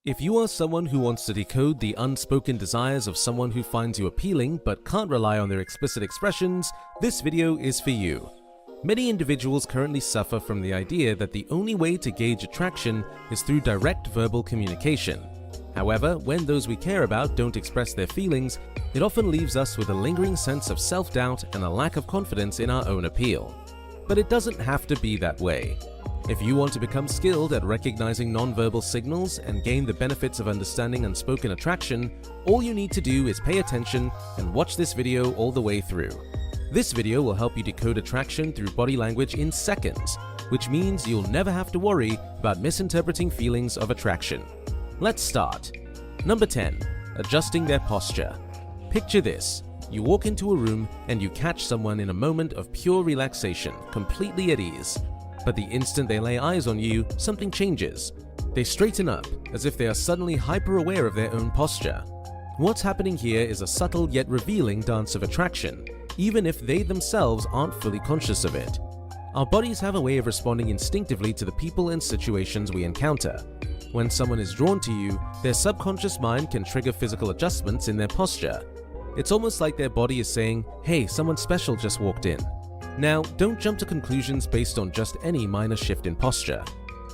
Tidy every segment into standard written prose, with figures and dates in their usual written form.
If you are someone who wants to decode the unspoken desires of someone who finds you appealing but can't rely on their explicit expressions, this video is for you. Many individuals currently suffer from the idea that the only way to gauge attraction is through direct verbal communication. However, when those we care about don't express their feelings, it often leaves us with a lingering sense of self-doubt and a lack of confidence in our own appeal. But it doesn't have to be that way. If you want to become skilled at recognizing nonverbal signals and gain the benefits of understanding unspoken attraction, all you need to do is pay attention and watch this video all the way through. This video will help you decode attraction through body language in seconds, which means you'll never have to worry about misinterpreting feelings of attraction. Let's start. Number 10. Adjusting their posture. Picture this. You walk into a room and you catch someone in a moment of pure relaxation, completely at ease. But the instant they lay eyes on you, something changes. They straighten up, as if they are suddenly hyper-aware of their own posture. What's happening here is a subtle yet revealing dance of attraction, even if they themselves aren't fully conscious of it. Our bodies have a way of responding instinctively to the people and situations we encounter. When someone is drawn to you, their subconscious mind can trigger physical adjustments in their posture. It's almost like their body is saying, "Hey, someone special just walked in." Now, don't jump to conclusions based on just any minor shift in posture.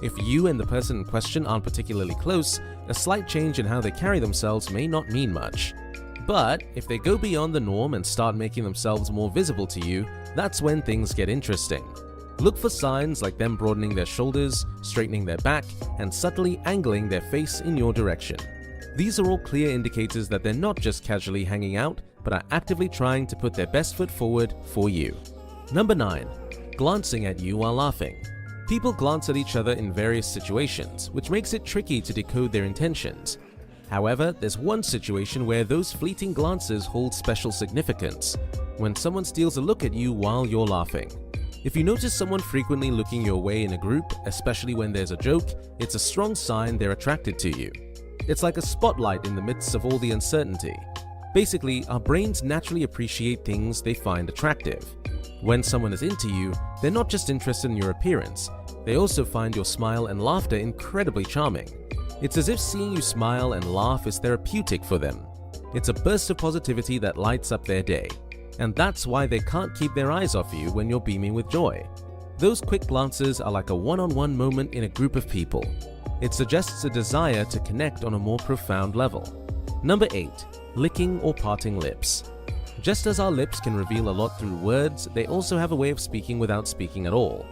If you and the person in question aren't particularly close, a slight change in how they carry themselves may not mean much. But if they go beyond the norm and start making themselves more visible to you, that's when things get interesting. Look for signs like them broadening their shoulders, straightening their back, and subtly angling their face in your direction. These are all clear indicators that they're not just casually hanging out, but are actively trying to put their best foot forward for you. Number 9. Glancing at you while laughing. People glance at each other in various situations, which makes it tricky to decode their intentions. However, there's one situation where those fleeting glances hold special significance: when someone steals a look at you while you're laughing. If you notice someone frequently looking your way in a group, especially when there's a joke, it's a strong sign they're attracted to you. It's like a spotlight in the midst of all the uncertainty. Basically, our brains naturally appreciate things they find attractive. When someone is into you, they're not just interested in your appearance, they also find your smile and laughter incredibly charming. It's as if seeing you smile and laugh is therapeutic for them. It's a burst of positivity that lights up their day. And that's why they can't keep their eyes off you when you're beaming with joy. Those quick glances are like a one-on-one moment in a group of people. It suggests a desire to connect on a more profound level. Number 8. Licking or parting lips. Just as our lips can reveal a lot through words, they also have a way of speaking without speaking at all.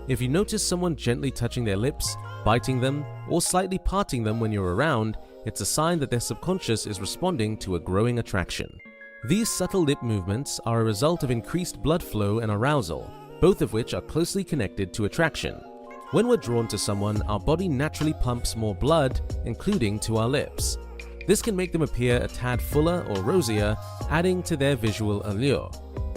If you notice someone gently touching their lips, biting them, or slightly parting them when you're around, it's a sign that their subconscious is responding to a growing attraction. These subtle lip movements are a result of increased blood flow and arousal, both of which are closely connected to attraction. When we're drawn to someone, our body naturally pumps more blood, including to our lips. This can make them appear a tad fuller or rosier, adding to their visual allure.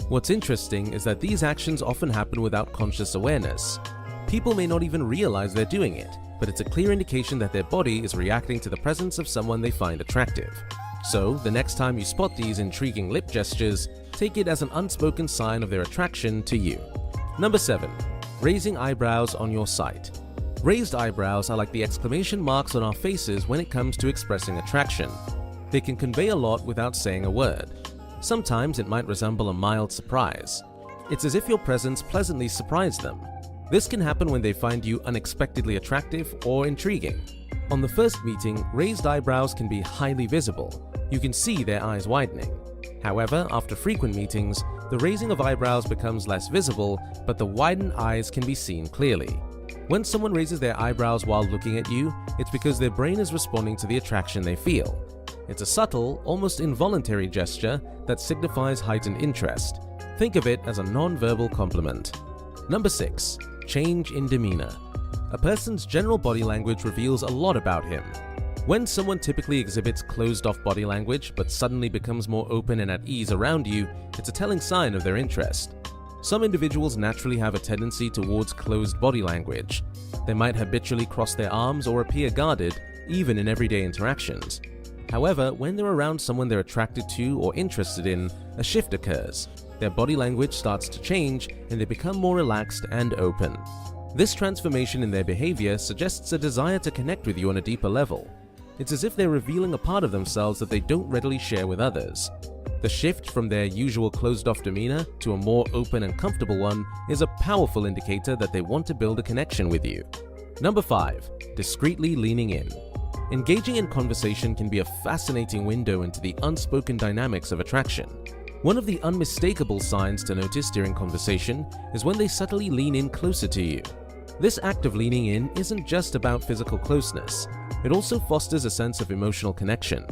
What's interesting is that these actions often happen without conscious awareness. People may not even realize they're doing it, but it's a clear indication that their body is reacting to the presence of someone they find attractive. So, the next time you spot these intriguing lip gestures, take it as an unspoken sign of their attraction to you. Number 7. Raising eyebrows on your sight. Raised eyebrows are like the exclamation marks on our faces when it comes to expressing attraction. They can convey a lot without saying a word. Sometimes it might resemble a mild surprise. It's as if your presence pleasantly surprised them. This can happen when they find you unexpectedly attractive or intriguing. On the first meeting, raised eyebrows can be highly visible. You can see their eyes widening. However, after frequent meetings, the raising of eyebrows becomes less visible, but the widened eyes can be seen clearly. When someone raises their eyebrows while looking at you, it's because their brain is responding to the attraction they feel. It's a subtle, almost involuntary gesture that signifies heightened interest. Think of it as a non-verbal compliment. Number 6. Change in demeanor. A person's general body language reveals a lot about him. When someone typically exhibits closed-off body language but suddenly becomes more open and at ease around you, it's a telling sign of their interest. Some individuals naturally have a tendency towards closed body language. They might habitually cross their arms or appear guarded, even in everyday interactions. However, when they're around someone they're attracted to or interested in, a shift occurs. Their body language starts to change and they become more relaxed and open. This transformation in their behavior suggests a desire to connect with you on a deeper level. It's as if they're revealing a part of themselves that they don't readily share with others. The shift from their usual closed-off demeanor to a more open and comfortable one is a powerful indicator that they want to build a connection with you. Number 5. Discreetly leaning in. Engaging in conversation can be a fascinating window into the unspoken dynamics of attraction. One of the unmistakable signs to notice during conversation is when they subtly lean in closer to you. This act of leaning in isn't just about physical closeness, it also fosters a sense of emotional connection.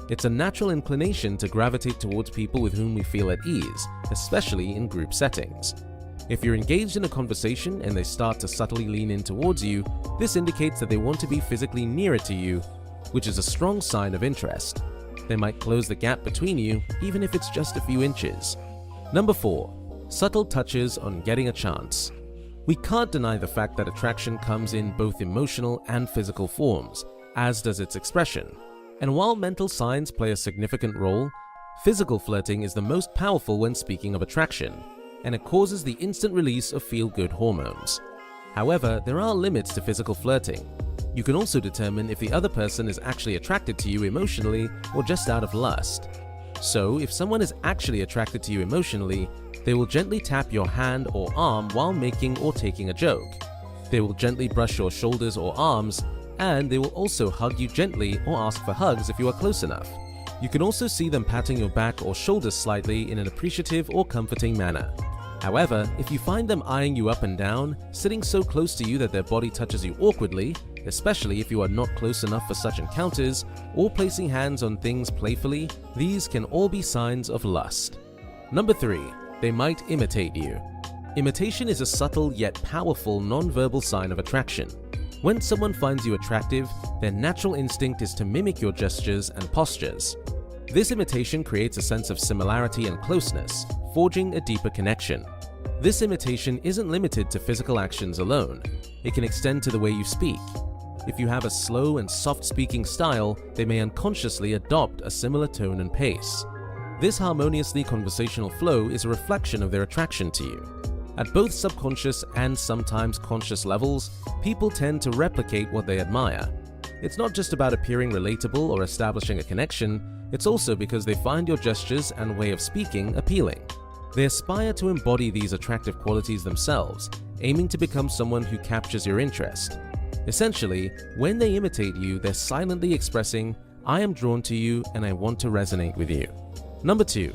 It's a natural inclination to gravitate towards people with whom we feel at ease, especially in group settings. If you're engaged in a conversation and they start to subtly lean in towards you, this indicates that they want to be physically nearer to you, which is a strong sign of interest. They might close the gap between you, even if it's just a few inches. Number 4. Subtle touches on getting a chance. We can't deny the fact that attraction comes in both emotional and physical forms, as does its expression. And while mental signs play a significant role, physical flirting is the most powerful when speaking of attraction, and it causes the instant release of feel-good hormones. However, there are limits to physical flirting. You can also determine if the other person is actually attracted to you emotionally or just out of lust. So, if someone is actually attracted to you emotionally, they will gently tap your hand or arm while making or taking a joke. They will gently brush your shoulders or arms, and they will also hug you gently or ask for hugs if you are close enough. You can also see them patting your back or shoulders slightly in an appreciative or comforting manner. However, if you find them eyeing you up and down, sitting so close to you that their body touches you awkwardly, especially if you are not close enough for such encounters, or placing hands on things playfully, these can all be signs of lust. Number 3. They might imitate you. Imitation is a subtle yet powerful non-verbal sign of attraction. When someone finds you attractive, their natural instinct is to mimic your gestures and postures. This imitation creates a sense of similarity and closeness, forging a deeper connection. This imitation isn't limited to physical actions alone. It can extend to the way you speak. If you have a slow and soft-speaking style, they may unconsciously adopt a similar tone and pace. This harmoniously conversational flow is a reflection of their attraction to you. At both subconscious and sometimes conscious levels, people tend to replicate what they admire. It's not just about appearing relatable or establishing a connection, it's also because they find your gestures and way of speaking appealing. They aspire to embody these attractive qualities themselves, aiming to become someone who captures your interest. Essentially, when they imitate you, they're silently expressing, "I am drawn to you and I want to resonate with you." Number 2.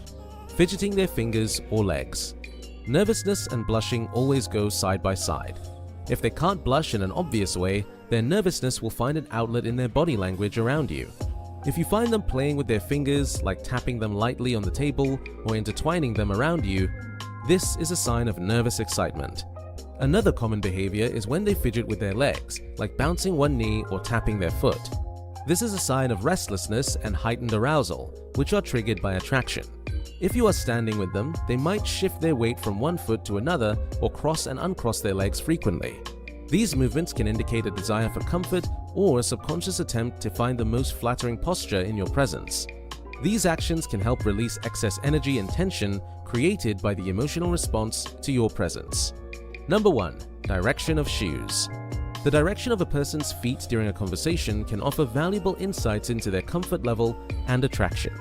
Fidgeting their fingers or legs. Nervousness and blushing always go side by side. If they can't blush in an obvious way, their nervousness will find an outlet in their body language around you. If you find them playing with their fingers, like tapping them lightly on the table or intertwining them around you, this is a sign of nervous excitement. Another common behavior is when they fidget with their legs, like bouncing one knee or tapping their foot. This is a sign of restlessness and heightened arousal, which are triggered by attraction. If you are standing with them, they might shift their weight from one foot to another or cross and uncross their legs frequently. These movements can indicate a desire for comfort or a subconscious attempt to find the most flattering posture in your presence. These actions can help release excess energy and tension created by the emotional response to your presence. Number 1. Direction of shoes. The direction of a person's feet during a conversation can offer valuable insights into their comfort level and attraction.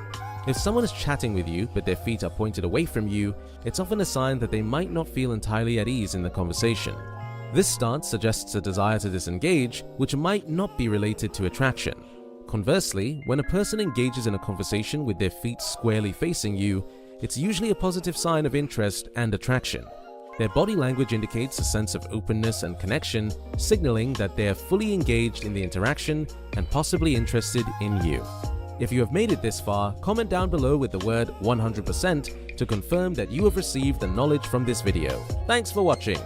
If someone is chatting with you but their feet are pointed away from you, it's often a sign that they might not feel entirely at ease in the conversation. This stance suggests a desire to disengage, which might not be related to attraction. Conversely, when a person engages in a conversation with their feet squarely facing you, it's usually a positive sign of interest and attraction. Their body language indicates a sense of openness and connection, signaling that they are fully engaged in the interaction and possibly interested in you. If you have made it this far, comment down below with the word 100% to confirm that you have received the knowledge from this video. Thanks for watching.